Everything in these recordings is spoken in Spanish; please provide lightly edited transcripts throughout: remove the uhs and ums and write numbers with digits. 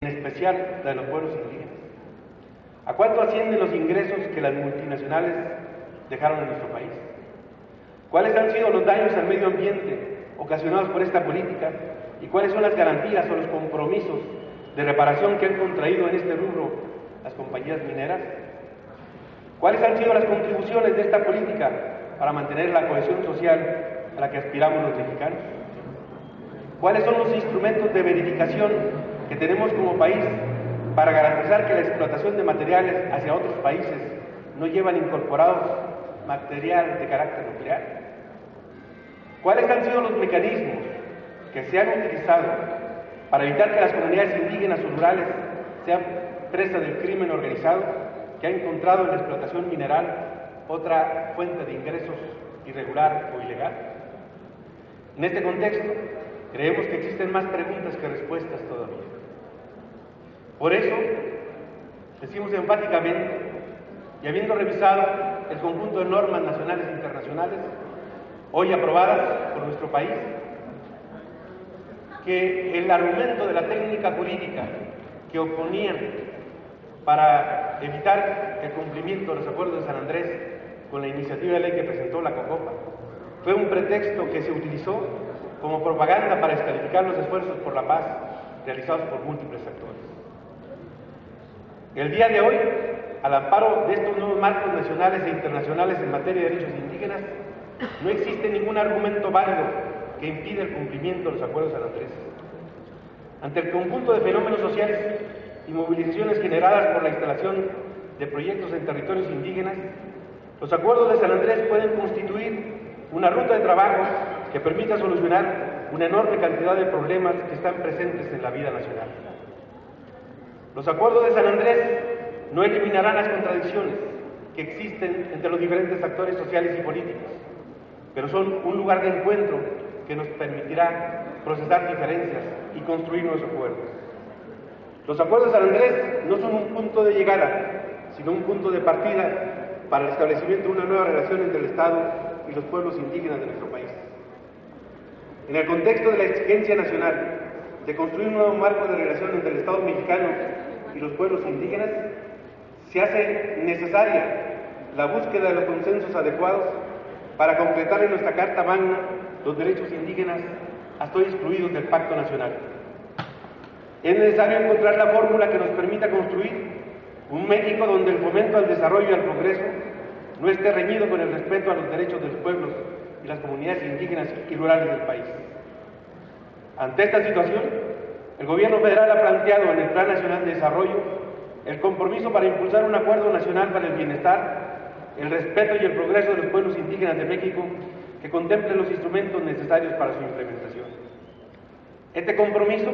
en especial la de los pueblos indígenas? ¿A cuánto ascienden los ingresos que las multinacionales dejaron en nuestro país? ¿Cuáles han sido los daños al medio ambiente ocasionados por esta política? ¿Y cuáles son las garantías o los compromisos de reparación que han contraído en este rubro las compañías mineras? ¿Cuáles han sido las contribuciones de esta política para mantener la cohesión social a la que aspiramos los mexicanos? ¿Cuáles son los instrumentos de verificación que tenemos como país para garantizar que la explotación de materiales hacia otros países no llevan incorporados material de carácter nuclear? ¿Cuáles han sido los mecanismos que se han utilizado para evitar que las comunidades indígenas o rurales sean presas del crimen organizado que ha encontrado en la explotación mineral otra fuente de ingresos irregular o ilegal? En este contexto, creemos que existen más preguntas que respuestas todavía. Por eso, decimos enfáticamente, y habiendo revisado el conjunto de normas nacionales e internacionales, hoy aprobadas por nuestro país, que el argumento de la técnica jurídica que oponían para evitar el cumplimiento de los acuerdos de San Andrés con la iniciativa de ley que presentó la COCOPA fue un pretexto que se utilizó como propaganda para descalificar los esfuerzos por la paz realizados por múltiples actores. El día de hoy, al amparo de estos nuevos marcos nacionales e internacionales en materia de derechos indígenas, no existe ningún argumento válido que impida el cumplimiento de los acuerdos de San Andrés. Ante el conjunto de fenómenos sociales y movilizaciones generadas por la instalación de proyectos en territorios indígenas, los acuerdos de San Andrés pueden constituir una ruta de trabajo que permita solucionar una enorme cantidad de problemas que están presentes en la vida nacional. Los acuerdos de San Andrés no eliminarán las contradicciones que existen entre los diferentes actores sociales y políticos, pero son un lugar de encuentro que nos permitirá procesar diferencias y construir nuevos acuerdos. Los acuerdos de San Andrés no son un punto de llegada, sino un punto de partida para el establecimiento de una nueva relación entre el Estado y los pueblos indígenas de nuestro país. En el contexto de la exigencia nacional de construir un nuevo marco de relación entre el Estado mexicano y los pueblos indígenas, se hace necesaria la búsqueda de los consensos adecuados para concretar en nuestra Carta Magna los derechos indígenas hasta hoy excluidos del Pacto Nacional. Es necesario encontrar la fórmula que nos permita construir un México donde el fomento al desarrollo y al progreso no esté reñido con el respeto a los derechos de los pueblos y las comunidades indígenas y rurales del país. Ante esta situación, el Gobierno federal ha planteado en el Plan Nacional de Desarrollo el compromiso para impulsar un acuerdo nacional para el bienestar, el respeto y el progreso de los pueblos indígenas de México que contemple los instrumentos necesarios para su implementación. Este compromiso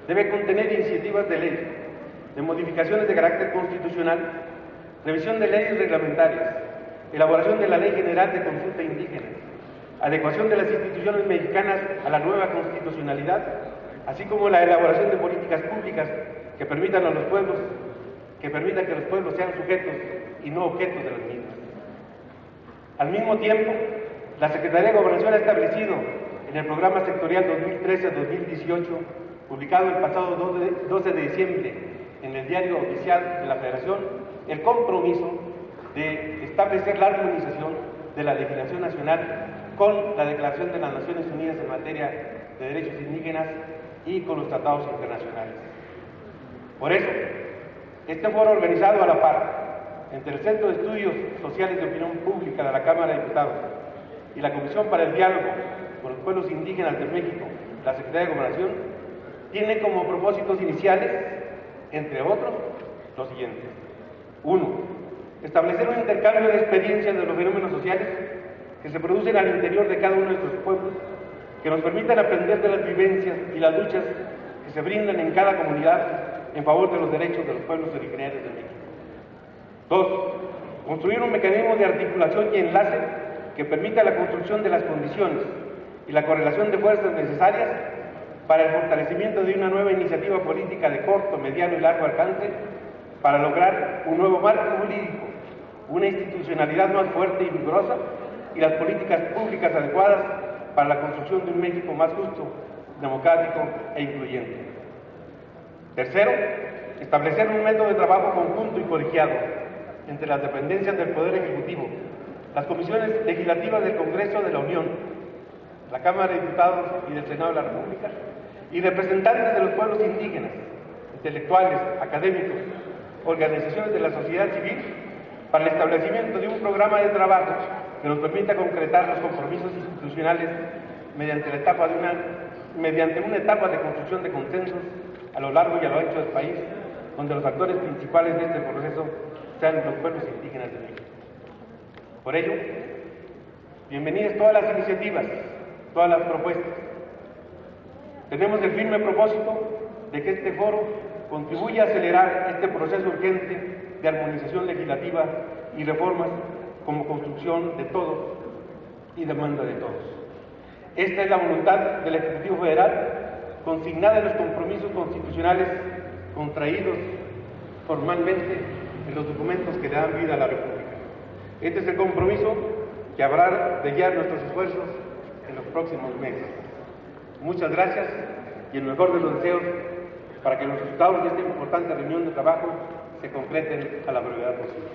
debe contener iniciativas de ley, de modificaciones de carácter constitucional, revisión de leyes reglamentarias, elaboración de la Ley General de Consulta Indígena, adecuación de las instituciones mexicanas a la nueva constitucionalidad, así como la elaboración de políticas públicas que permitan a los pueblos, que permitan que los pueblos sean sujetos y no objetos de las mismas. Al mismo tiempo, la Secretaría de Gobernación ha establecido en el Programa Sectorial 2013-2018, publicado el pasado 12 de diciembre en el Diario Oficial de la Federación, el compromiso de establecer la armonización de la legislación nacional con la Declaración de las Naciones Unidas en materia de derechos indígenas y con los tratados internacionales. Por eso, este foro organizado a la par entre el Centro de Estudios Sociales de Opinión Pública de la Cámara de Diputados y la Comisión para el Diálogo con los Pueblos Indígenas de México, la Secretaría de Gobernación, tiene como propósitos iniciales, entre otros, los siguientes. 1. Establecer un intercambio de experiencias de los fenómenos sociales que se producen al interior de cada uno de nuestros pueblos, que nos permitan aprender de las vivencias y las luchas que se brindan en cada comunidad en favor de los derechos de los pueblos originarios de México. 2. Construir un mecanismo de articulación y enlace que permita la construcción de las condiciones y la correlación de fuerzas necesarias para el fortalecimiento de una nueva iniciativa política de corto, mediano y largo alcance para lograr un nuevo marco jurídico, una institucionalidad más fuerte y vigorosa y las políticas públicas adecuadas para la construcción de un México más justo, democrático e incluyente. Tercero, establecer un método de trabajo conjunto y colegiado entre las dependencias del Poder Ejecutivo, las comisiones legislativas del Congreso de la Unión, la Cámara de Diputados y del Senado de la República, y representantes de los pueblos indígenas, intelectuales, académicos, organizaciones de la sociedad civil, para el establecimiento de un programa de trabajo que nos permita concretar los compromisos institucionales mediante una etapa de construcción de consensos a lo largo y a lo ancho del país, donde los actores principales de este proceso sean los pueblos indígenas de México. Por ello, bienvenidas todas las iniciativas, todas las propuestas. Tenemos el firme propósito de que este foro contribuya a acelerar este proceso urgente de armonización legislativa y reformas como construcción de todos y demanda de todos. Esta es la voluntad del Ejecutivo Federal, consignada en los compromisos constitucionales contraídos formalmente en los documentos que le dan vida a la República. Este es el compromiso que habrá de guiar nuestros esfuerzos en los próximos meses. Muchas gracias y el mejor de los deseos para que los resultados de esta importante reunión de trabajo se concreten a la brevedad posible.